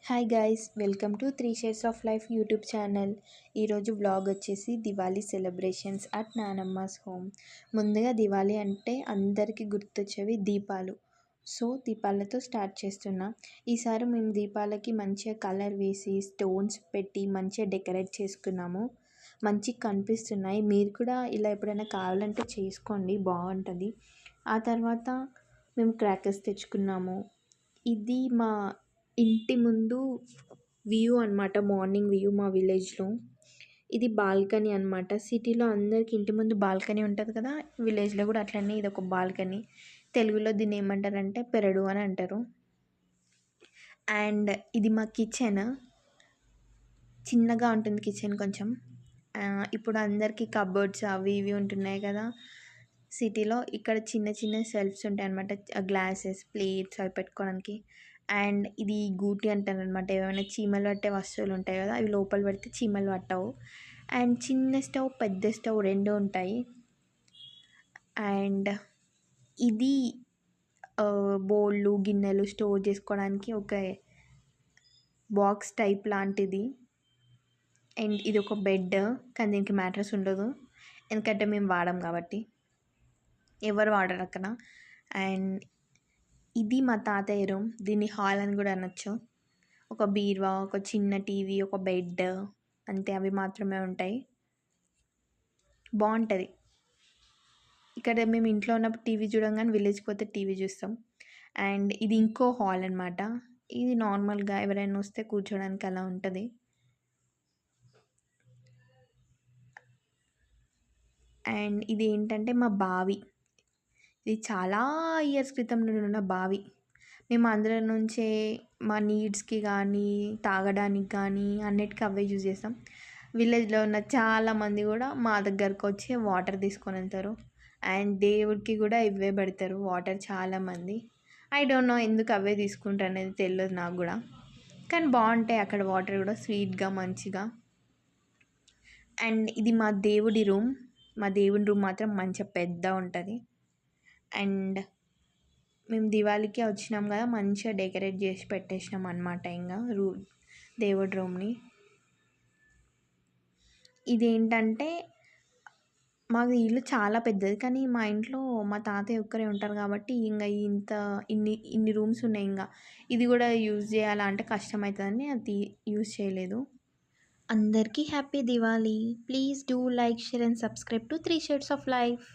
Hi guys, welcome to three shades of life YouTube channel. ఈరోజు vlog వచ్చేసి Diwali celebrations at నానమ్మస్ home. ముందుగా దివాళీ అంటే అందరికీ గుర్తొచ్చేవి దీపాలు. సో దీపాలతో స్టార్ట్ చేస్తున్నా. ఈసారి మేము దీపాలకి మంచిగా కలర్ వేసి స్టోన్స్ పెట్టి మంచిగా డెకరేట్ చేసుకున్నాము. మంచిగా కనిపిస్తున్నాయి. మీరు కూడా ఇలా ఎప్పుడైనా కావాలంటే చేసుకోండి, బాగుంటుంది. ఆ తర్వాత మేము క్రాకర్స్ తెచ్చుకున్నాము. ఇది మా ఇంటి ముందు వ్యూ అనమాట. మార్నింగ్ వ్యూ మా విలేజ్లో. ఇది బాల్కనీ అనమాట. సిటీలో అందరికి ఇంటి ముందు బాల్కనీ ఉంటుంది కదా, విలేజ్లో కూడా అట్లనే ఇది ఒక బాల్కనీ. తెలుగులో దీన్ని ఏమంటారంటే పెరడు అని అంటారు. అండ్ ఇది మా కిచెన్. చిన్నగా ఉంటుంది కిచెన్ కొంచెం. ఇప్పుడు అందరికీ కబోర్డ్స్ అవి ఇవి ఉంటున్నాయి కదా సిటీలో. ఇక్కడ చిన్న చిన్న సెల్ఫ్స్ ఉంటాయి అనమాట, గ్లాసెస్ ప్లేట్స్ అవి పెట్టుకోవడానికి. అండ్ ఇది గూటి అంటారు అనమాట. ఏమైనా చీమలు పట్టే వస్తువులు ఉంటాయి కదా, అవి లోపల పెడితే చీమలు పట్టవు. అండ్ చిన్న స్టవ్ పెద్ద స్టవ్ రెండు ఉంటాయి. అండ్ ఇది బౌళ్ళు గిన్నెలు స్టోర్ చేసుకోవడానికి ఒక బాక్స్ టైప్ లాంటిది. అండ్ ఇది ఒక బెడ్, కానీ దీనికి మ్యాట్రెస్ ఉండదు ఎందుకంటే మేము వాడం కాబట్టి. ఎవరు వాడరు అక్కడ. అండ్ ఇది మా తాతయ్య రూమ్. దీన్ని హాల్ అని కూడా అనొచ్చు. ఒక బీరువా, ఒక చిన్న టీవీ, ఒక బెడ్, అంతే, అవి మాత్రమే ఉంటాయి. బాగుంటుంది. ఇక్కడ మేము ఇంట్లో ఉన్నప్పుడు టీవీ చూడంగానే విలేజ్కి పోతే టీవీ చూస్తాం. అండ్ ఇది ఇంకో హాల్ అనమాట. ఇది నార్మల్గా ఎవరైనా వస్తే కూర్చోడానికి అలా ఉంటుంది. అండ్ ఇది ఏంటంటే మా బావి. ఇది చాలా ఇయర్స్ క్రితం నుండి ఉన్న బావి. మేము అందులో నుంచే మా నీడ్స్కి కానీ తాగడానికి కానీ అన్నిటికీ అవే యూజ్ చేస్తాం. విలేజ్లో ఉన్న చాలామంది కూడా మా దగ్గరకు వచ్చి వాటర్ తీసుకొని వెళ్తారు. అండ్ దేవుడికి కూడా ఇవే పెడతారు వాటర్ చాలామంది. ఐ డోంట్ నో ఎందుకు అవే తీసుకుంటారు అనేది తెలియదు నాకు కూడా, కానీ బాగుంటాయి అక్కడ వాటర్ కూడా స్వీట్గా మంచిగా. అండ్ ఇది మా దేవుడి రూమ్. మా దేవుడి రూమ్ మాత్రం మంచిగా పెద్ద ఉంటుంది. అండ్ మేము దివాళీకి వచ్చినాం కదా, మంచిగా డెకరేట్ చేసి పెట్టేసినాం అనమాట ఇంకా దేవుడి రూమ్ని. ఇదేంటంటే మాకు ఇల్లు చాలా పెద్దది, కానీ మా ఇంట్లో మా తాతయ్య ఒక్కరే ఉంటారు కాబట్టి ఇంకా ఇన్ని రూమ్స్ ఉన్నాయి. ఇంకా ఇది కూడా యూజ్ చేయాలంటే కష్టమవుతుందని అది యూజ్ చేయలేదు. అందరికీ happy Diwali. Please do like, share and subscribe to three shades of life.